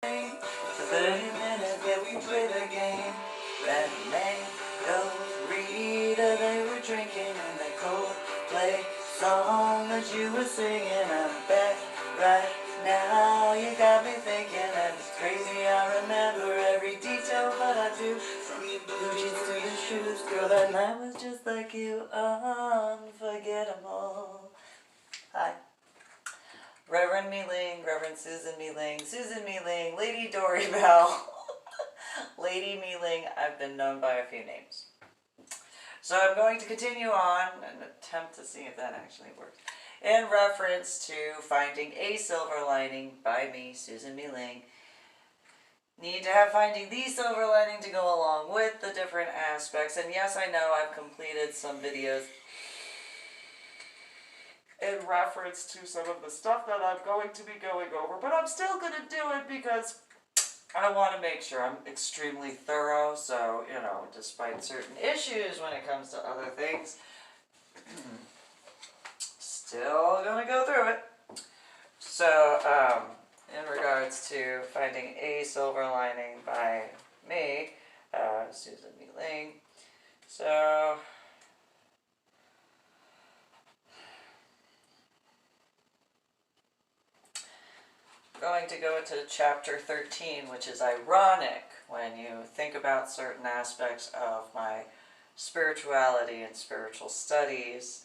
For 30 minutes, yeah, we play the game. Red mango, Rita, they were drinking in the Coldplay song that you were singing. I'm back right now. You got me thinking, and it's crazy. I remember every detail, but I do. From your blue jeans to your shoes, girl, that night was just like you, unforgettable. Hi. Reverend MeeLing, Reverend Susan MeeLing, Lady Dori, Belle, Lady MeeLing. I've been known by a few names. So I'm going to continue on and attempt to see if that actually works. In reference to Finding a Silver Lining by me, Susan MeeLing. Need to have Finding the Silver Lining to go along with the different aspects. And yes, I know I've completed some videos in reference to some of the stuff that I'm going to be going over, but I'm still going to do it because I want to make sure I'm extremely thorough. So, you know, despite certain issues when it comes to other things, still going to go through it. So, in regards to Finding a Silver Lining by me, Susan MeeLing. So, going to go into chapter 13, which is ironic when you think about certain aspects of my spirituality and spiritual studies,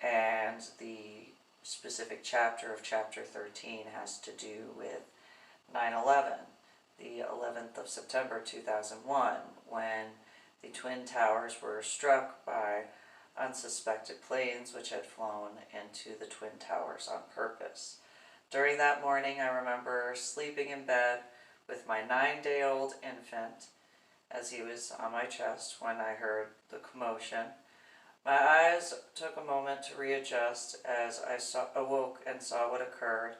and the specific chapter of chapter 13 has to do with 9/11, the 11th of September 2001, when the Twin Towers were struck by unsuspected planes which had flown into the Twin Towers on purpose. During that morning, I remember sleeping in bed with my 9-day-old infant as he was on my chest when I heard the commotion. My eyes took a moment to readjust as I awoke and saw what occurred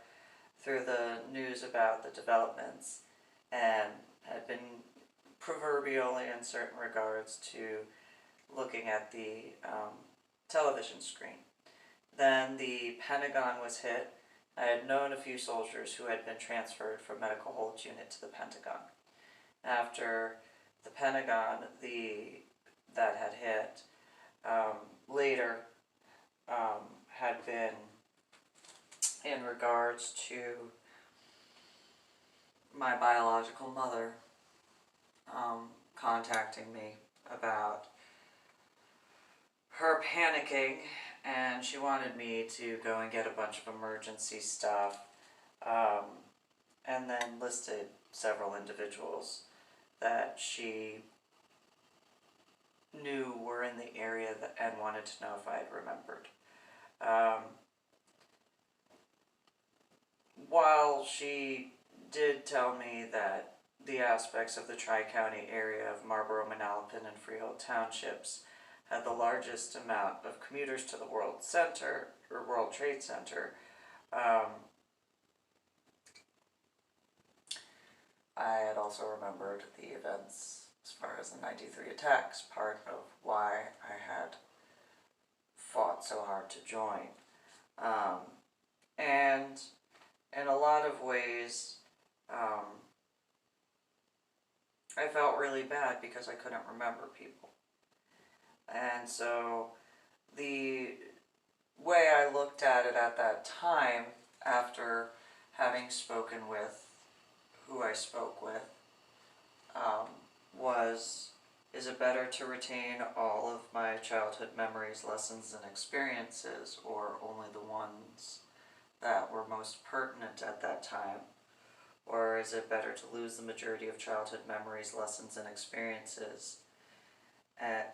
through the news about the developments, and had been proverbially in certain regards to looking at the television screen. Then the Pentagon was hit. I had known a few soldiers who had been transferred from Medical Hold Unit to the Pentagon. After the Pentagon, that had hit, later had been in regards to my biological mother contacting me about her panicking, and she wanted me to go and get a bunch of emergency stuff, and then listed several individuals that she knew were in the area and wanted to know if I had remembered. While she did tell me that the aspects of the Tri-County area of Marlboro, Manalapan, and Freehold Townships had the largest amount of commuters to the World Trade Center, I had also remembered the events as far as the 93 attacks, part of why I had fought so hard to join. And in a lot of ways, I felt really bad because I couldn't remember people. And so the way I looked at it at that time, after having spoken with who I spoke with, is it better to retain all of my childhood memories, lessons, and experiences, or only the ones that were most pertinent at that time? Or is it better to lose the majority of childhood memories, lessons, and experiences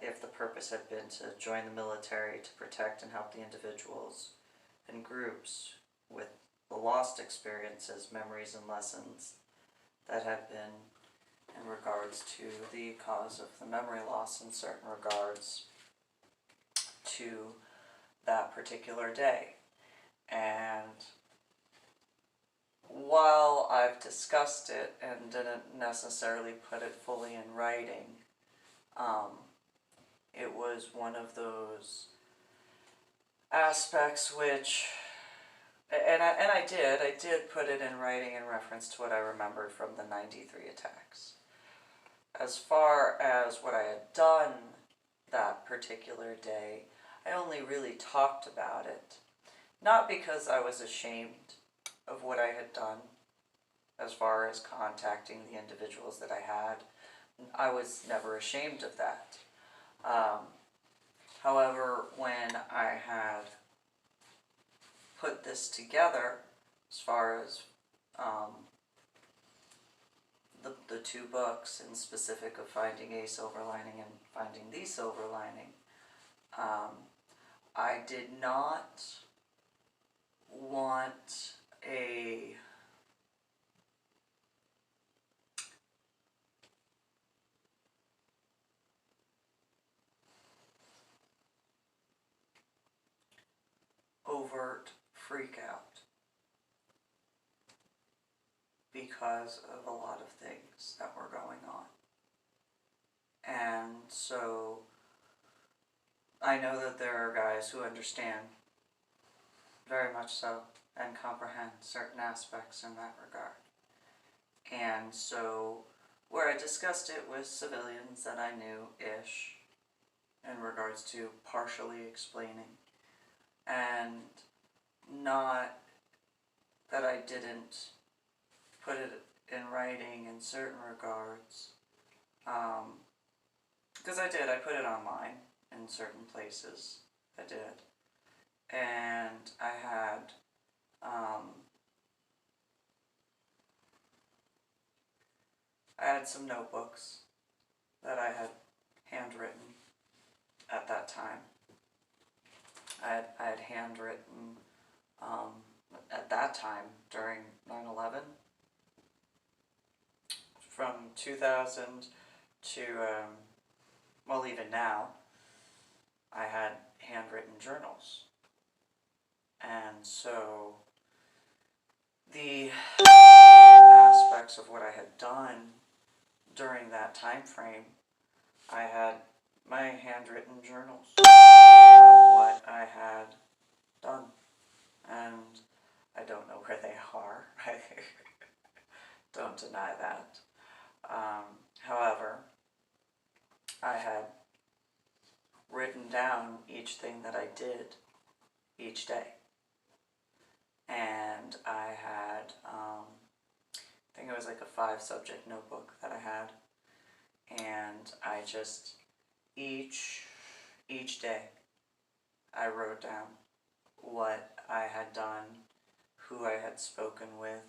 if the purpose had been to join the military to protect and help the individuals and groups with the lost experiences, memories, and lessons that have been in regards to the cause of the memory loss in certain regards to that particular day? And while I've discussed it and didn't necessarily put it fully in writing, it was one of those aspects which I did put it in writing in reference to what I remembered from the 93 attacks. As far as what I had done that particular day, I only really talked about it. Not because I was ashamed of what I had done, as far as contacting the individuals that I had. I was never ashamed of that. However, when I had put this together, as far as the two books in specific of Finding a Silver Lining and Finding the Silver Lining, I did not want a overt freak out because of a lot of things that were going on. And so I know that there are guys who understand very much so and comprehend certain aspects in that regard. And so where I discussed it with civilians that I knew-ish in regards to partially explaining, and not that I didn't put it in writing in certain regards, because I did, I put it online in certain places, I did, and I had some notebooks that I had handwritten at that time. I had handwritten at that time during 9/11, from 2000 to, well, even now, I had handwritten journals. And so the aspects of what I had done during that time frame, I had my handwritten journals of what I had done. And I don't know where they are. I don't deny that. However, I had written down each thing that I did each day. And I had, I think it was like a 5-subject notebook that I had. And I just, each day, I wrote down what I had done, who I had spoken with,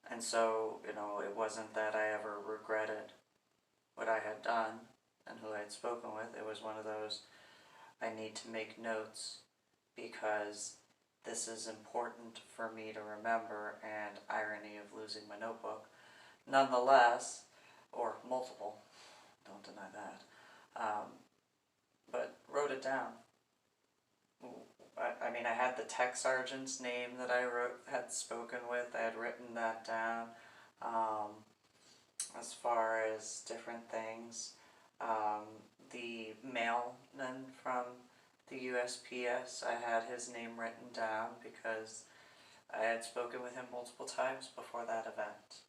and so, you know, it wasn't that I ever regretted what I had done and who I had spoken with. It was one of those, I need to make notes because this is important for me to remember, and irony of losing my notebook. Nonetheless, or multiple, don't deny that, but wrote it down. I mean, I had the tech sergeant's name that I had spoken with. I had written that down. As far as different things, the mailman from the USPS, I had his name written down because I had spoken with him multiple times before that event,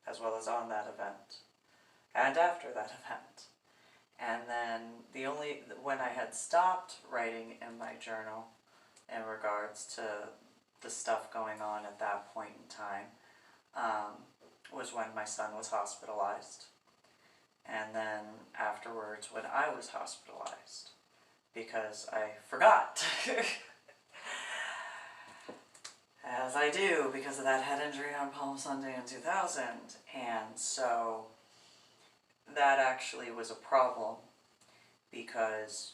as well as on that event, and after that event. And then when I had stopped writing in my journal in regards to the stuff going on at that point in time, was when my son was hospitalized. And then afterwards when I was hospitalized, because I forgot. As I do, because of that head injury on Palm Sunday in 2000. And so that actually was a problem, because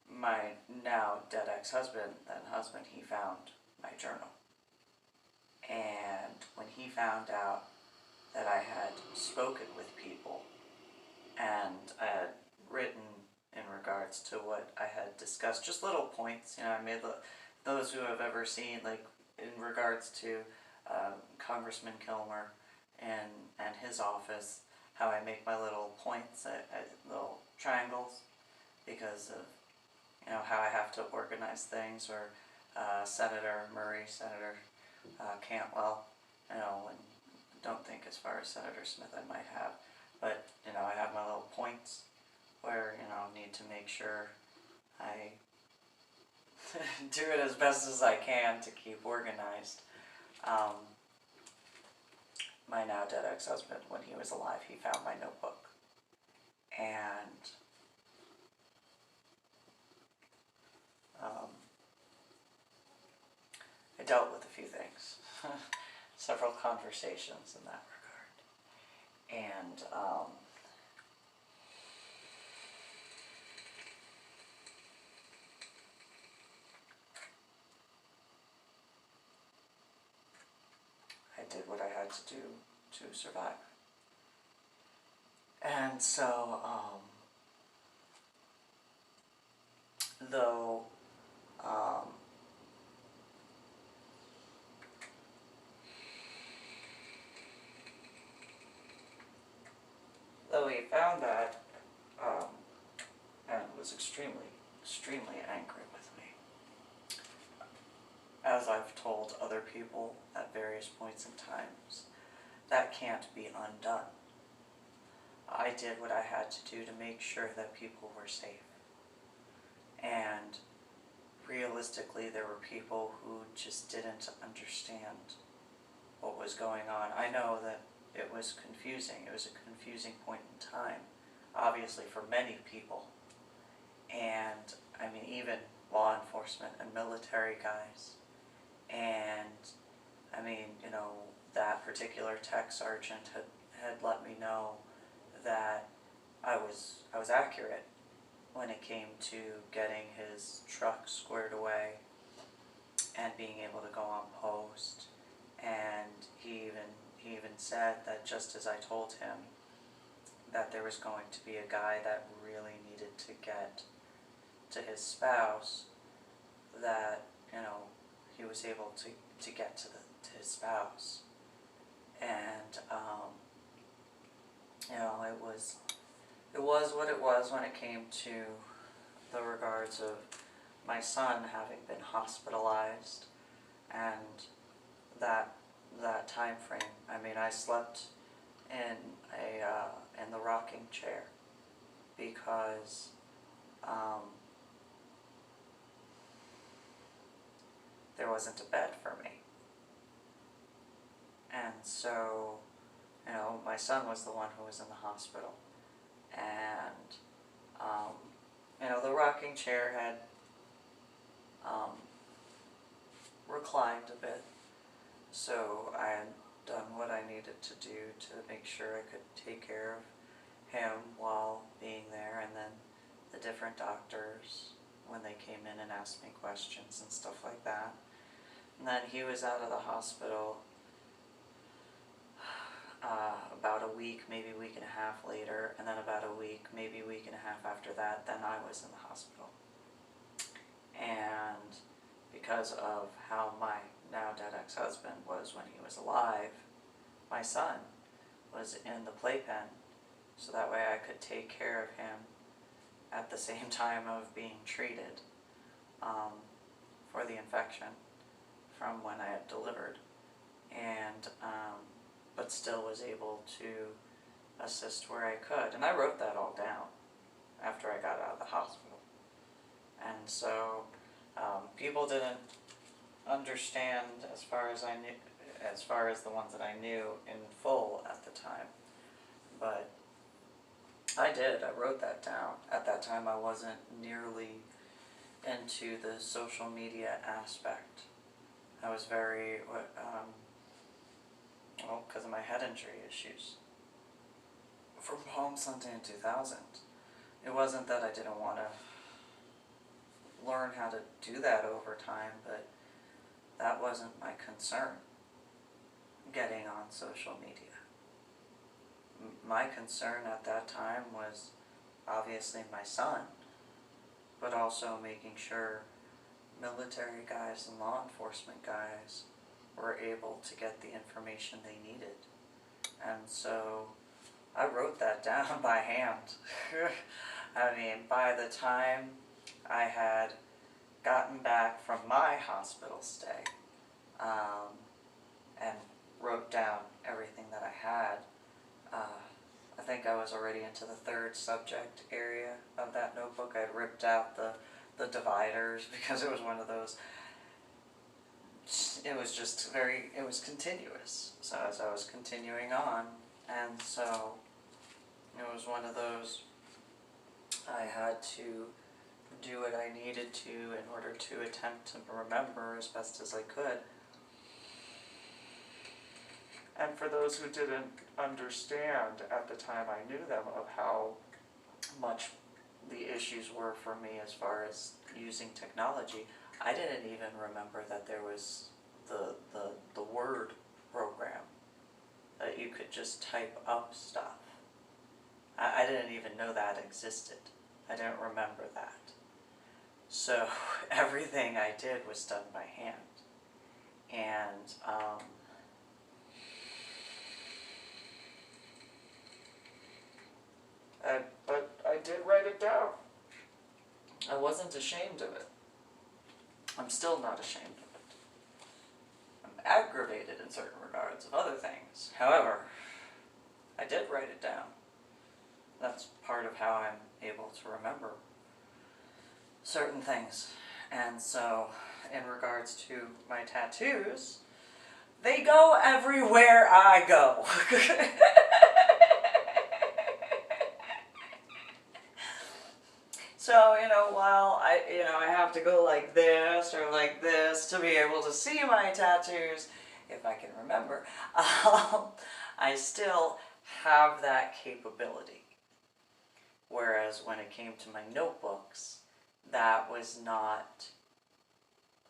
my now dead ex-husband, then husband, he found my journal. And when he found out that I had spoken with people and I had written in regards to what I had discussed, just little points, you know, I made those who have ever seen, like, in regards to Congressman Kilmer and his office, how I make my little points at little triangles because of, you know, how I have to organize things, or Senator Murray, Senator Cantwell, and don't think as far as Senator Smith I might have, but I have my little points where need to make sure I do it as best as I can to keep organized. My now dead ex-husband, when he was alive, he found my notebook, and I dealt with a few things, several conversations in that regard, and I did what I had to do to survive. And so, though he found that, and was extremely, extremely angry with me, as I've told other people at various points in times, that can't be undone. I did what I had to do to make sure that people were safe. And realistically, there were people who just didn't understand what was going on. I know that it was confusing. It was a confusing point in time, obviously for many people. And I mean, even law enforcement and military guys. And I mean, that particular tech sergeant had let me know that I was accurate when it came to getting his truck squared away and being able to go on post. And he even said that just as I told him that there was going to be a guy that really needed to get to his spouse, that he was able to get to his spouse. And it was what it was when it came to the regards of my son having been hospitalized and that time frame. I mean, I slept in in the rocking chair because there wasn't a bed for me. And so, my son was the one who was in the hospital. And, the rocking chair had reclined a bit. So I had done what I needed to do to make sure I could take care of him while being there. And then the different doctors, when they came in and asked me questions and stuff like that. And then he was out of the hospital about a week, maybe a week and a half later, and then about a week, maybe a week and a half after that, then I was in the hospital. And because of how my now dead ex-husband was when he was alive, my son was in the playpen, so that way I could take care of him at the same time of being treated for the infection from when I had delivered, and but still was able to assist where I could. And I wrote that all down after I got out of the hospital. And so people didn't understand as far as I knew, as far as the ones that I knew in full at the time. But I did. I wrote that down. At that time, I wasn't nearly into the social media aspect. I was very, because of my head injury issues from Palm Sunday in 2000. It wasn't that I didn't want to learn how to do that over time, but that wasn't my concern, getting on social media. My concern at that time was obviously my son, but also making sure military guys and law enforcement guys were able to get the information they needed. And so I wrote that down by hand. I mean, by the time I had gotten back from my hospital stay, and wrote down everything that I had, I think I was already into the third subject area of that notebook. I'd ripped out the dividers because it was one of those, it was just very, it was continuous. So as I was continuing on, and so it was one of those, I had to do what I needed to in order to attempt to remember as best as I could. And for those who didn't understand at the time I knew them of how much the issues were for me as far as using technology, I didn't even remember that there was the word program that you could just type up stuff. I didn't even know that existed. I didn't remember that. So everything I did was done by hand. And but I did write it down. I wasn't ashamed of it. I'm still not ashamed of it. I'm aggravated in certain regards of other things. However, I did write it down. That's part of how I'm able to remember certain things. And so, in regards to my tattoos, they go everywhere I go. So, while I have to go like this or like this to be able to see my tattoos, if I can remember, I still have that capability. Whereas when it came to my notebooks, that was not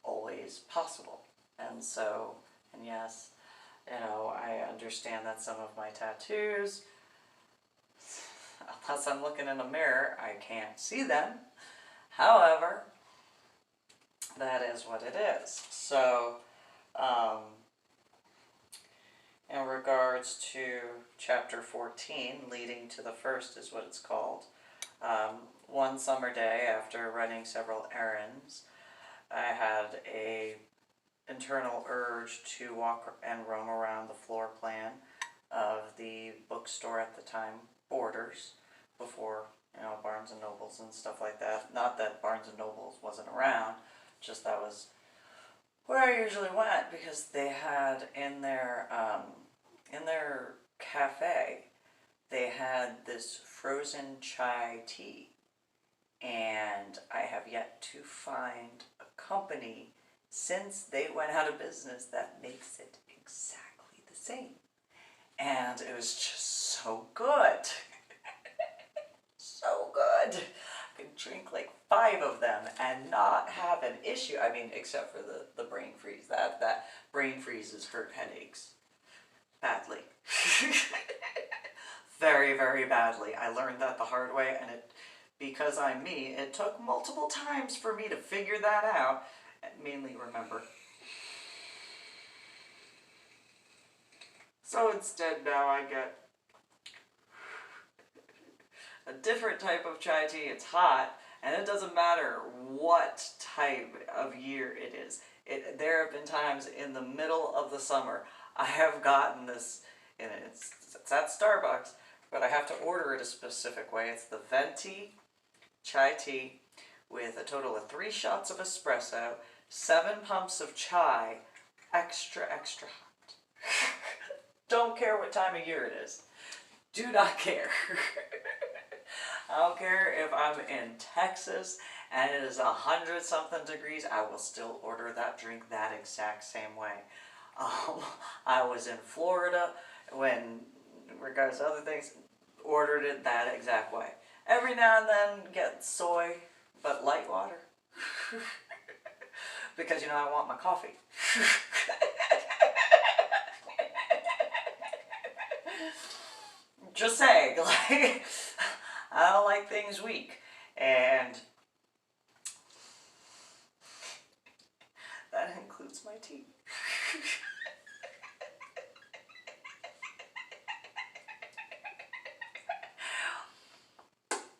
always possible. And so, and yes, I understand that some of my tattoos, unless I'm looking in a mirror, I can't see them. However, that is what it is. So, in regards to chapter 14, leading to the first is what it's called. One summer day, after running several errands, I had a internal urge to walk and roam around the floor plan of the bookstore at the time, Borders, before Barnes and Nobles and stuff like that. Not that Barnes and Nobles wasn't around, just that was where I usually went, because they had in their cafe, they had this frozen chai tea, and I have yet to find a company since they went out of business that makes it exactly the same. And it was just so good. So good. I could drink like 5 of them and not have an issue. I mean, except for the brain freeze. That brain freezes hurt headaches badly. Very, very badly. I learned that the hard way, and because I'm me, it took multiple times for me to figure that out and mainly remember. So instead now I get a different type of chai tea. It's hot, and it doesn't matter what type of year it is. There have been times in the middle of the summer I have gotten this, and it's at Starbucks, but I have to order it a specific way. It's the venti chai tea with a total of 3 shots of espresso, 7 pumps of chai, extra, extra hot. Don't care what time of year it is. Do not care. I don't care if I'm in Texas and it is 100-something degrees, I will still order that drink that exact same way. I was in Florida when, in regards to other things, ordered it that exact way. Every now and then get soy, but light water. Because, I want my coffee. Just saying, I don't like things weak. And that includes my tea.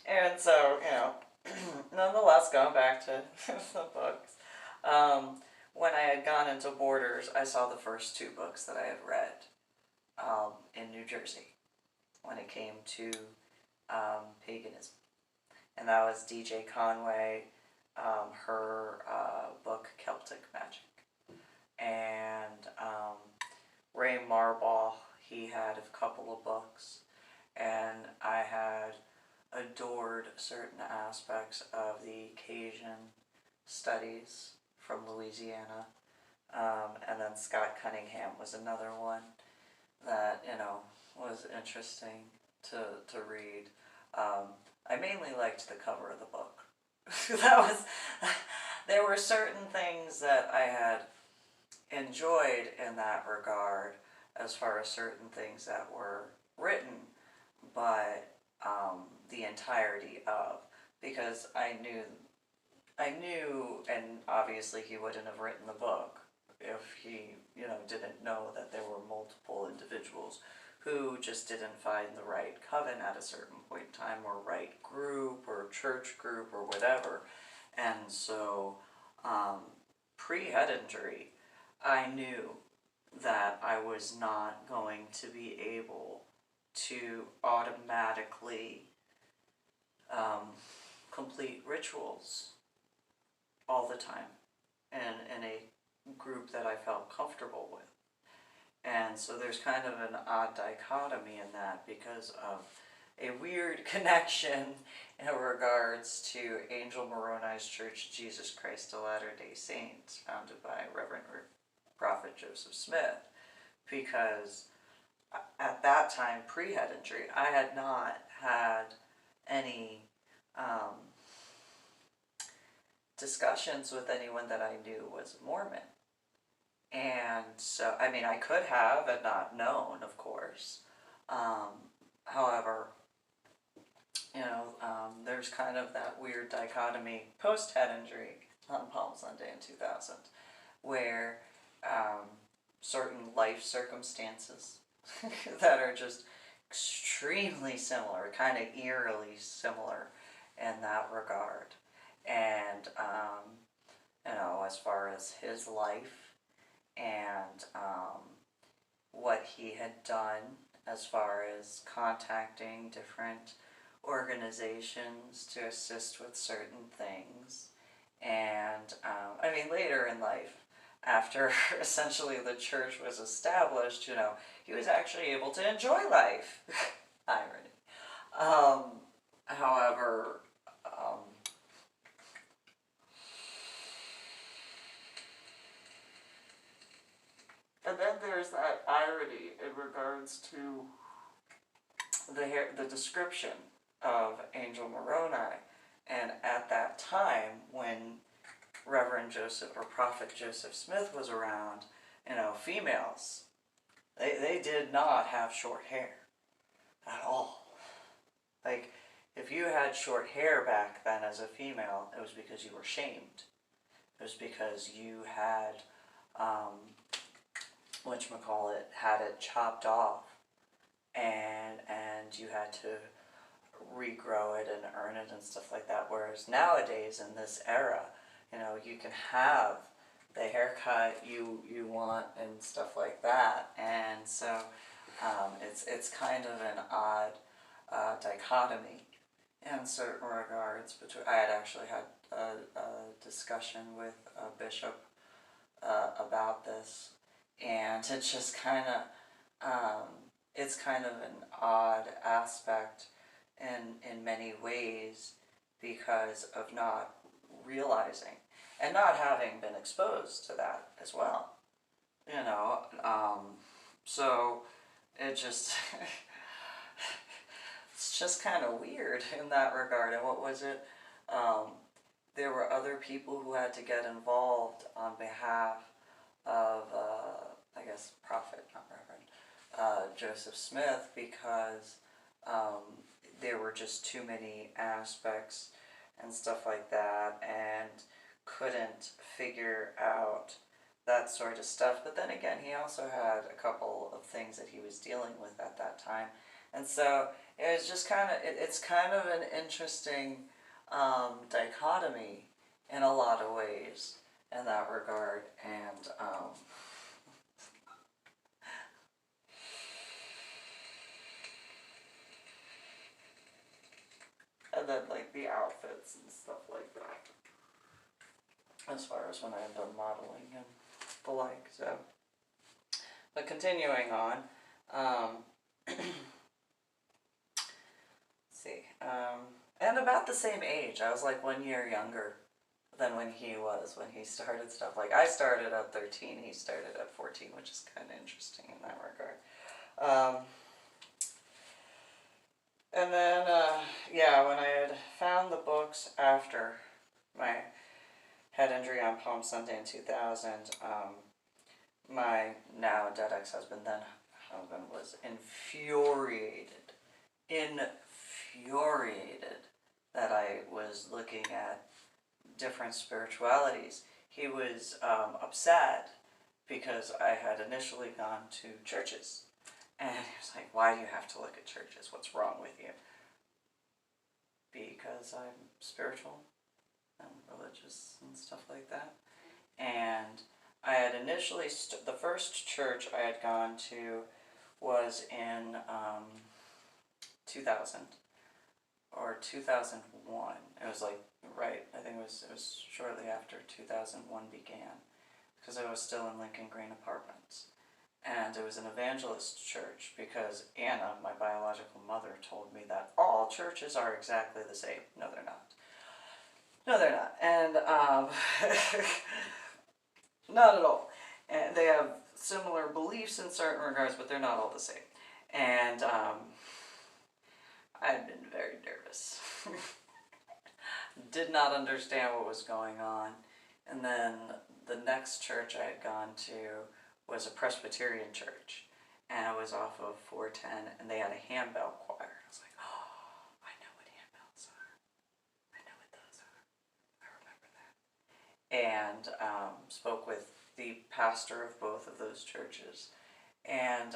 And so, nonetheless, going back to the books, When I had gone into Borders, I saw the first two books that I had read in New Jersey when it came to paganism. And that was D.J. Conway, her book Celtic Magic. And Ray Marbaugh, he had a couple of books. And I had adored certain aspects of the Cajun studies from Louisiana. And then Scott Cunningham was another one that, was interesting to read. I mainly liked the cover of the book. There were certain things that I had enjoyed in that regard as far as certain things that were written, but the entirety of, because I knew, and obviously he wouldn't have written the book if he, didn't know that there were multiple individuals who just didn't find the right coven at a certain point in time, or right group, or church group, or whatever. And so, pre-head injury, I knew that I was not going to be able to automatically complete rituals all the time in a group that I felt comfortable with. And so there's kind of an odd dichotomy in that because of a weird connection in regards to Angel Moroni's Church of Jesus Christ of Latter-day Saints, founded by Reverend Prophet Joseph Smith, because at that time, pre-head injury, I had not had any discussions with anyone that I knew was Mormon. And so, I could have and not known, of course. However, there's kind of that weird dichotomy post-head injury on Palm Sunday in 2000, where certain life circumstances that are just extremely similar, kind of eerily similar in that regard. And, as far as his life and what he had done as far as contacting different organizations to assist with certain things. And, later in life, after essentially the church was established, he was actually able to enjoy life. Irony. However, and then there's that irony in regards to the description of Angel Moroni. And at that time, when Reverend Joseph or Prophet Joseph Smith was around, females, they did not have short hair at all. Like, if you had short hair back then as a female, it was because you were shamed. It was because you had, had it chopped off, and you had to regrow it and earn it and stuff like that. Whereas nowadays, in this era, you can have the haircut you want and stuff like that. And so it's kind of an odd dichotomy in certain regards. I had actually had a discussion with a bishop about this, and it's just kind of it's kind of an odd aspect in many ways because of not realizing and not having been exposed to that as well. So it just it's just kind of weird in that regard. And what was it? There were other people who had to get involved on behalf of, Prophet, not Reverend, Joseph Smith, because there were just too many aspects and stuff like that, and couldn't figure out that sort of stuff. But then again, he also had a couple of things that he was dealing with at that time. And so it was just kind of, it's kind of an interesting dichotomy in a lot of ways in that regard. And then like the outfits and stuff like that, as far as when I've done modeling and the like. So, but continuing on, let's see, and about the same age. I was like 1 year younger than when he started stuff. Like I started at 13, he started at 14, which is kind of interesting in that regard. And then, yeah, when I had found the books after my head injury on Palm Sunday in 2000, my now dead ex-husband, then husband, was infuriated that I was looking at different spiritualities. He was upset because I had initially gone to churches. And he was like, why do you have to look at churches? What's wrong with you? Because I'm spiritual and religious and stuff like that. And I had initially, the first church I had gone to was in 2000 or 2001. It was like, right, I think it was shortly after 2001 began, because I was still in Lincoln Green Apartments. And it was an evangelist church because Anna, my biological mother, told me that all churches are exactly the same. No, they're not. No, they're not. And not at all. And they have similar beliefs in certain regards, but they're not all the same. And I'd been very nervous. Did not understand what was going on. And then the next church I had gone to was a Presbyterian church, and it was off of 410, and they had a handbell choir. I was like, oh, I know what handbells are. I know what those are. I remember that. And spoke with the pastor of both of those churches, and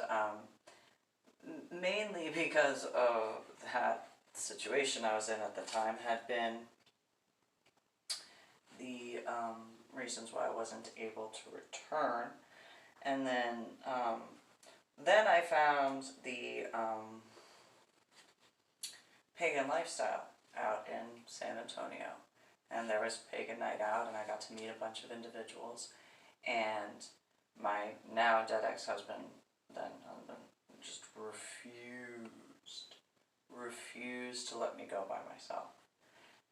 mainly because of that situation I was in at the time had been the reasons why I wasn't able to return. And then I found the pagan lifestyle out in San Antonio. And there was Pagan Night Out, and I got to meet a bunch of individuals. And my now dead ex-husband, then husband, just refused to let me go by myself.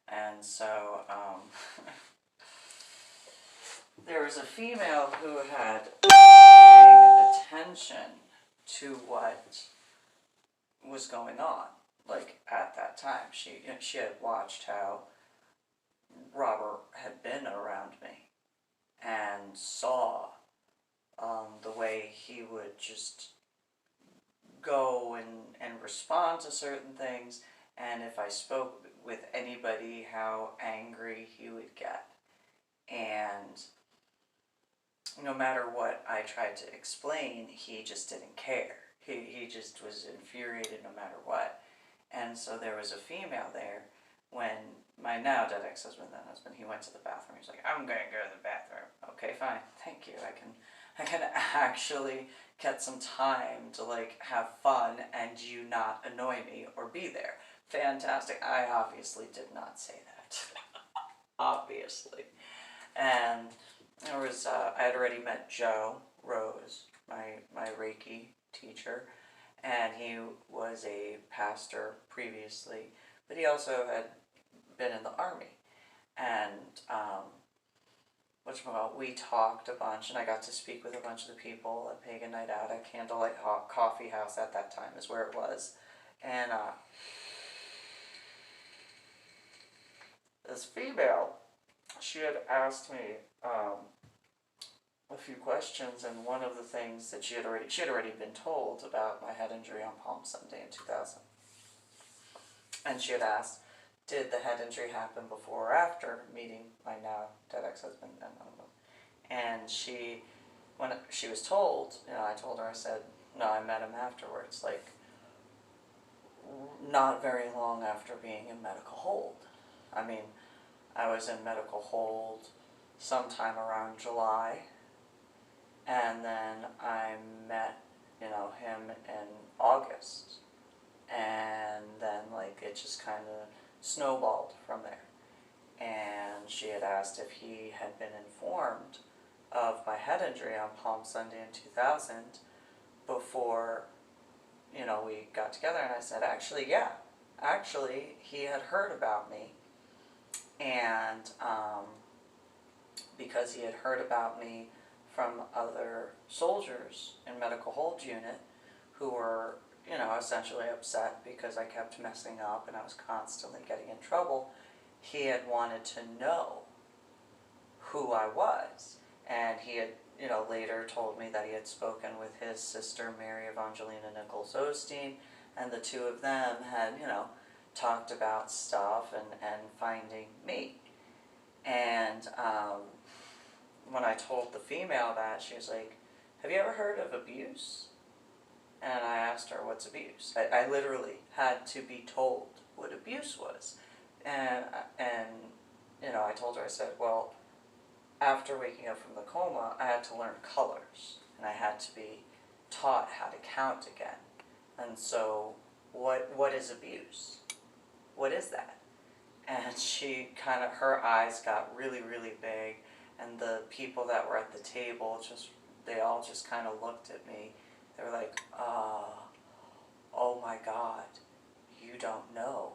And so there was a female who had paid attention to what was going on, like at that time. She had watched how Robert had been around me and saw the way he would just go and respond to certain things, and if I spoke with anybody, how angry he would get. And no matter what I tried to explain, he just didn't care. He just was infuriated no matter what. And so there was a female there when my now dead ex-husband, then husband, he went to the bathroom. He's like, I'm going to go to the bathroom. Okay, fine, thank you. I can actually get some time to like have fun and you not annoy me or be there. Fantastic. I obviously did not say that. Obviously. And there was, I had already met Joe Rose, my Reiki teacher, and he was a pastor previously, but he also had been in the Army. And we talked a bunch, and I got to speak with a bunch of the people at Pagan Night Out at Candlelight Coffee House at that time is where it was. And this female, she had asked me a few questions, and one of the things that she had already been told about my head injury on Palm Sunday in 2000. And she had asked, did the head injury happen before or after meeting my now dead ex-husband? And when she was told, I told her, I said, no, I met him afterwards, like not very long after being in medical hold. I mean, I was in medical hold sometime around July. And then I met, him in August. And then, like, it just kind of snowballed from there. And she had asked if he had been informed of my head injury on Palm Sunday in 2000 before, we got together. And I said, actually, yeah. Actually, he had heard about me. And because he had heard about me from other soldiers in medical hold unit who were, essentially upset because I kept messing up and I was constantly getting in trouble, he had wanted to know who I was. And he had, later told me that he had spoken with his sister, Mary Evangelina Nichols Osteen, and the two of them had, talked about stuff and finding me. And when I told the female that, she was like, have you ever heard of abuse? And I asked her, what's abuse? I literally had to be told what abuse was. And I told her, I said, well, after waking up from the coma, I had to learn colors. And I had to be taught how to count again. And so, what is abuse? What is that? And she kind of, her eyes got really, really big. And the people that were at the table, they all just kind of looked at me. They were like, oh my God, you don't know.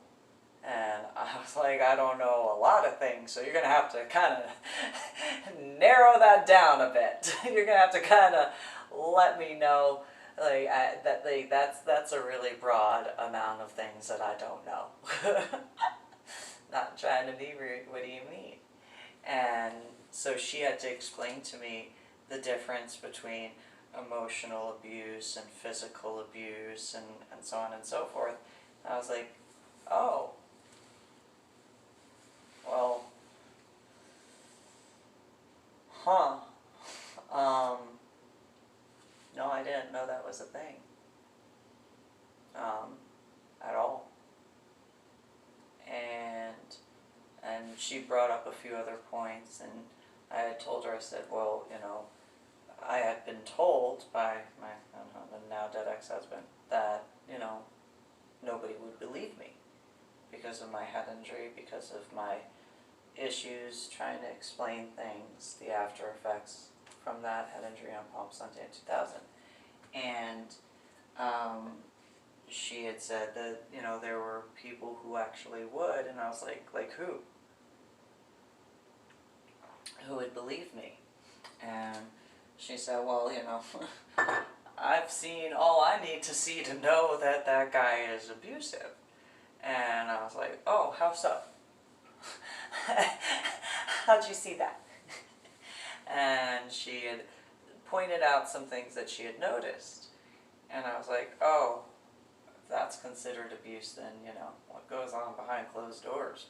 And I was like, I don't know a lot of things, so you're going to have to kind of narrow that down a bit. You're going to have to kind of let me know, that's a really broad amount of things that I don't know. Not trying to be rude, what do you mean? And so she had to explain to me the difference between emotional abuse and physical abuse and so on and so forth. And I was like, oh, well, huh. No, I didn't know that was a thing. At all. And she brought up a few other points, and I had told her, I said, well, I had been told by my the now dead ex-husband that, nobody would believe me because of my head injury, because of my issues trying to explain things, the after effects from that head injury on Palm Sunday in 2000. And she had said that, there were people who actually would, and I was like who? Who would believe me? And she said, well, I've seen all I need to see to know that that guy is abusive. And I was like, oh, how so? How'd you see that? And she had pointed out some things that she had noticed. And I was like, oh, if that's considered abuse, then, what goes on behind closed doors,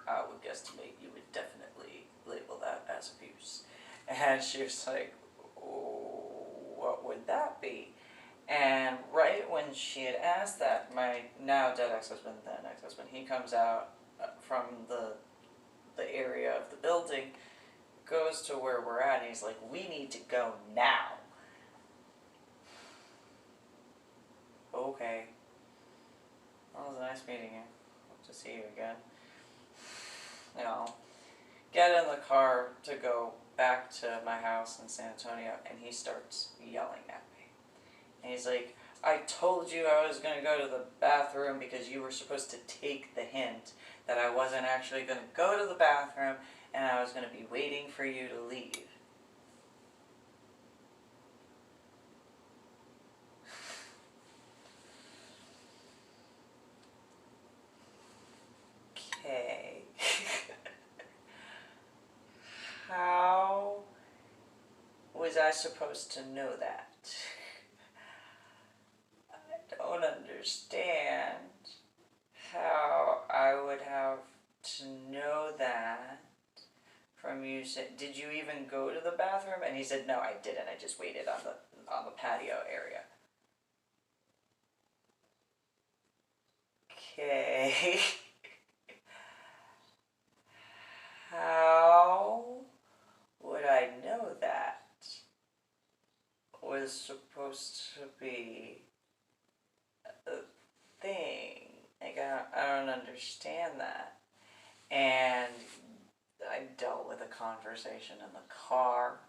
I would guesstimate you would definitely label that as abuse. And she was like, oh, what would that be? And right when she had asked that, my now dead ex-husband, then ex-husband, he comes out from the area of the building, goes to where we're at, and he's like, we need to go now. Okay. Well, it was nice meeting you. Hope to see you again. Get in the car to go back to my house in San Antonio, and he starts yelling at me. And he's like, I told you I was going to go to the bathroom because you were supposed to take the hint that I wasn't actually going to go to the bathroom and I was going to be waiting for you to leave. Okay. How was I supposed to know that? I don't understand how I would have to know that from you. Did you even go to the bathroom? And he said, no, I didn't. I just waited on the patio area. Okay. How supposed to be a thing. Like, I don't understand that. And I dealt with a conversation in the car,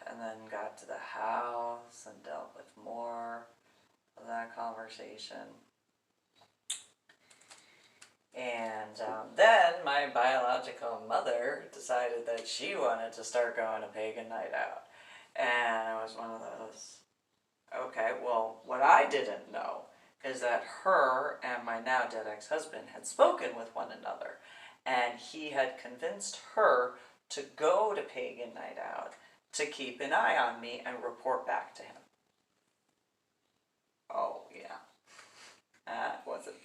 and then got to the house and dealt with more of that conversation. And then my biological mother decided that she wanted to start going to pagan night out. And it was one of those, okay, well, what I didn't know is that her and my now dead ex-husband had spoken with one another. And he had convinced her to go to pagan night out to keep an eye on me and report back to him. Oh, yeah. That wasn't.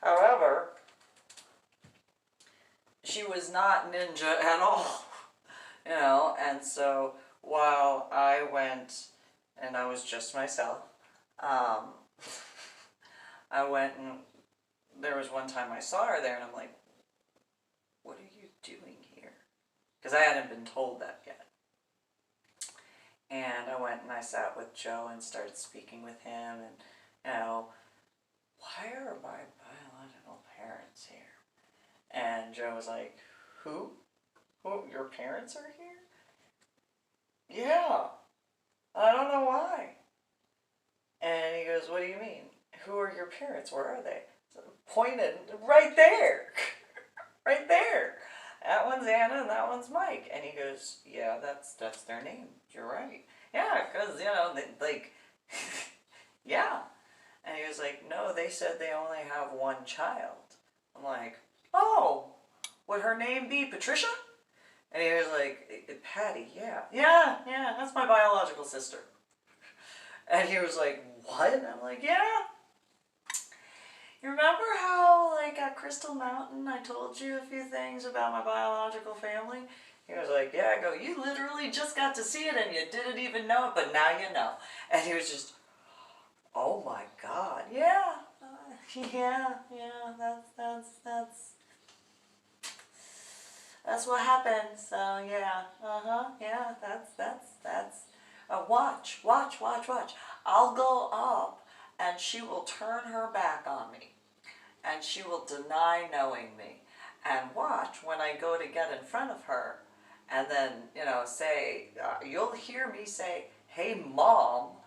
However, she was not ninja at all, you know, and so while I went and I was just myself, I went and there was one time I saw her there and I'm like, what are you doing here? Because I hadn't been told that yet. And I went and I sat with Joe and started speaking with him and, you know, why are my biological parents here? And Joe was like, who? Who? Your parents are here? Yeah. I don't know why. And he goes, what do you mean? Who are your parents? Where are they? So pointed right there. Right there. That one's Anna and that one's Mike. And he goes, yeah, that's their name. You're right. Yeah, because, you know, like, yeah. And he was like, no, they said they only have one child. I'm like, oh, would her name be Patricia? And he was like, Patty, yeah. Yeah, that's my biological sister. And he was like, what? And I'm like, yeah. You remember how, like, at Crystal Mountain, I told you a few things about my biological family? He was like, yeah. I go, you literally just got to see it and you didn't even know it, but now you know. And he was just, oh my God, yeah. That's what happened. So yeah, yeah, that's. Watch. I'll go up, and she will turn her back on me, and she will deny knowing me, and watch when I go to get in front of her, and then say, you'll hear me say, "Hey, Mom,"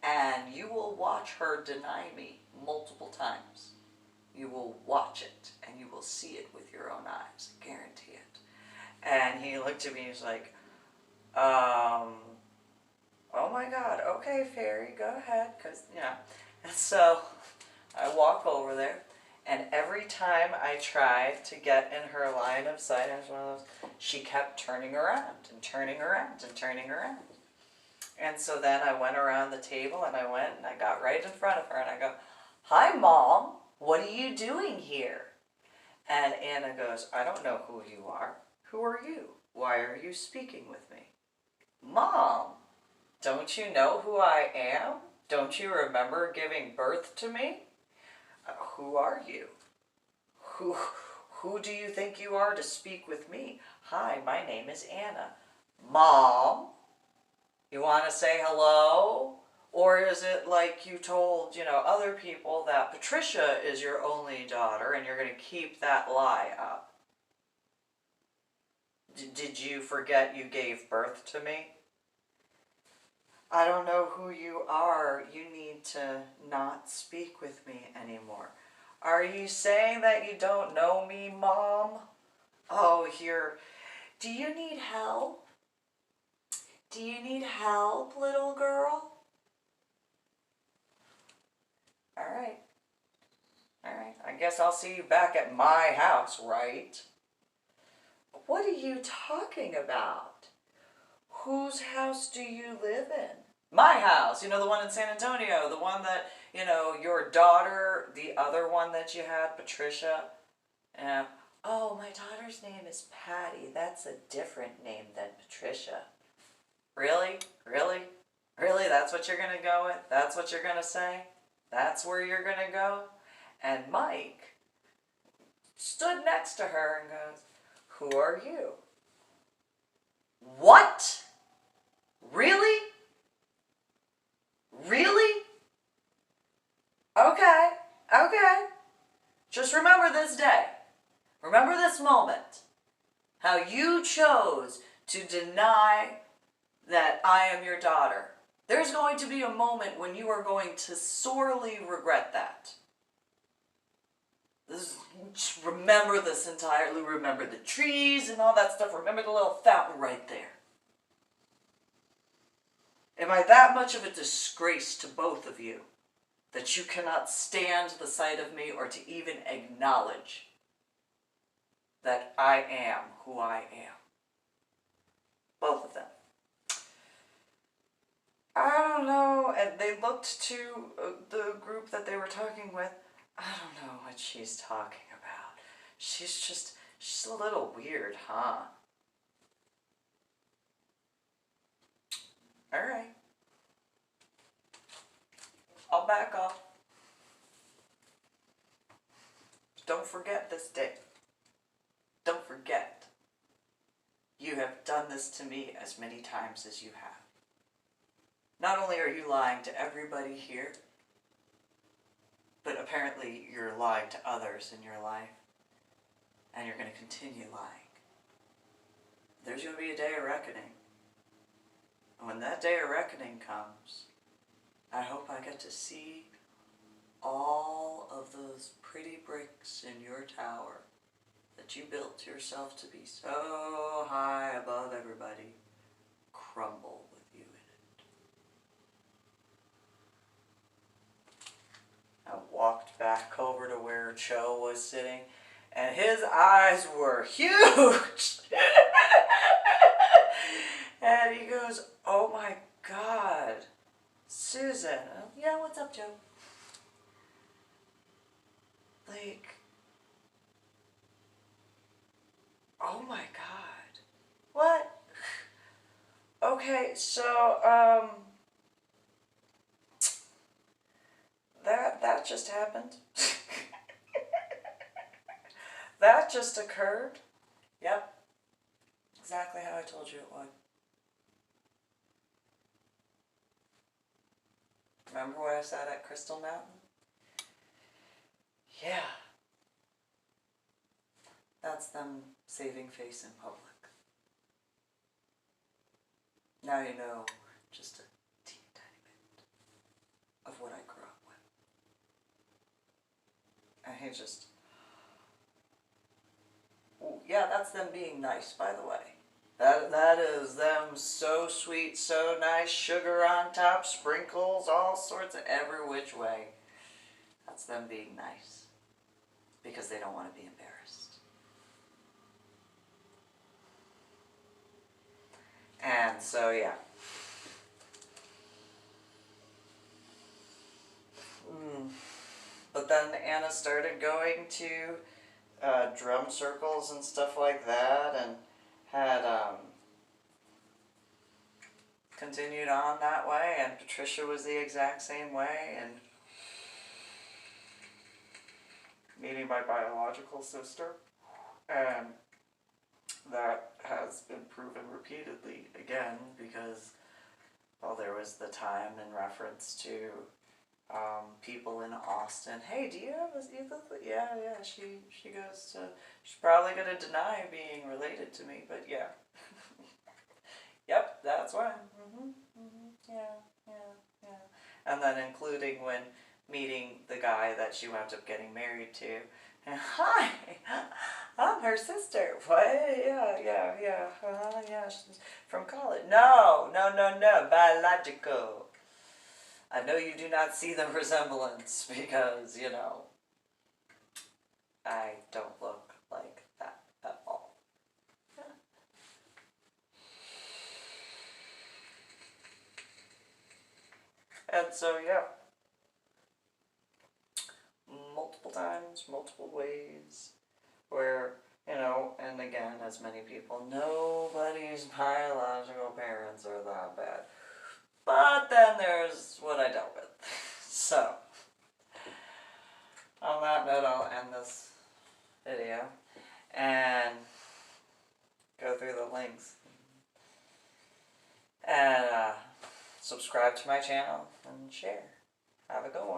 and you will watch her deny me multiple times. You will watch it, and you will see it with your own eyes. I guarantee it. And he looked at me and was like, oh my God, okay, Fairy, go ahead, because, And so I walk over there, and every time I tried to get in her line of sight, I was one of those, she kept turning around and turning around and turning around. And so then I went around the table, and I went and I got right in front of her, and I go, "Hi, Mom, what are you doing here?" And Anna goes, "I don't know who you are. Who are you? Why are you speaking with me?" "Mom, don't you know who I am? Don't you remember giving birth to me? Who are you? Who do you think you are to speak with me? Hi, my name is Anna." "Mom, you want to say hello? Or is it like you told, other people that Patricia is your only daughter and you're going to keep that lie up? Did you forget you gave birth to me? I don't know who you are. You need to not speak with me anymore. Are you saying that you don't know me, Mom? Oh, here. Do you need help? Do you need help, little girl? All right. I guess I'll see you back at my house, right? What are you talking about? Whose house do you live in? My house, the one in San Antonio, the one that, your daughter, the other one that you had, Patricia. Oh, my daughter's name is Patty. That's a different name than Patricia. Really? That's what you're going to go with? That's what you're going to say? That's where you're going to go? And Mike stood next to her and goes, "Who are you?" What? Really? Really? Okay, okay. Just remember this day. Remember this moment. How you chose to deny that I am your daughter. There's going to be a moment when you are going to sorely regret that. Just remember this entirely. Remember the trees and all that stuff. Remember the little fountain right there. Am I that much of a disgrace to both of you that you cannot stand the sight of me or to even acknowledge that I am who I am? Both of them. I don't know, and they looked to the group that they were talking with. I don't know what she's talking about. She's a little weird, huh? All right. I'll back off. Don't forget this day. Don't forget. You have done this to me as many times as you have. Not only are you lying to everybody here, but apparently you're lying to others in your life, and you're going to continue lying. There's going to be a day of reckoning. And when that day of reckoning comes, I hope I get to see all of those pretty bricks in your tower that you built yourself to be so high above everybody crumble with you in it. I walked back over to where Cho was sitting, and his eyes were huge. And he goes, "Oh my God, Susan." "Yeah, what's up, Joe?" Like, oh my God. What? Okay, so, that just happened. That just occurred. Yep. Exactly how I told you it would. Remember where I sat at Crystal Mountain? Yeah. That's them saving face in public. Now you know just a teeny tiny bit of what I grew up with. And he just... Ooh, yeah, that's them being nice, by the way. That is them so sweet, so nice, sugar on top, sprinkles, all sorts of every which way. That's them being nice. Because they don't want to be embarrassed. And so, yeah. But then Anna started going to drum circles and stuff like that, and had continued on that way, and Patricia was the exact same way, and meeting my biological sister, and that has been proven repeatedly again because, well, there was the time in reference to people in Austin. "Hey, do you have a... Yeah, she goes to... She's probably going to deny being related to me, but yeah." Yep, that's why. Yeah. And then including when meeting the guy that she wound up getting married to. And, "Hi, I'm her sister." "What? Yeah, she's from college." No, biological. "I know you do not see the resemblance because, you know, I don't look like that at all." And so, yeah. Multiple times, multiple ways, where, you know, and again, as many people, nobody's biological parents are that bad. But then there's what I dealt with. So, on that note, I'll end this video and go through the links. And subscribe to my channel and share. Have a good one.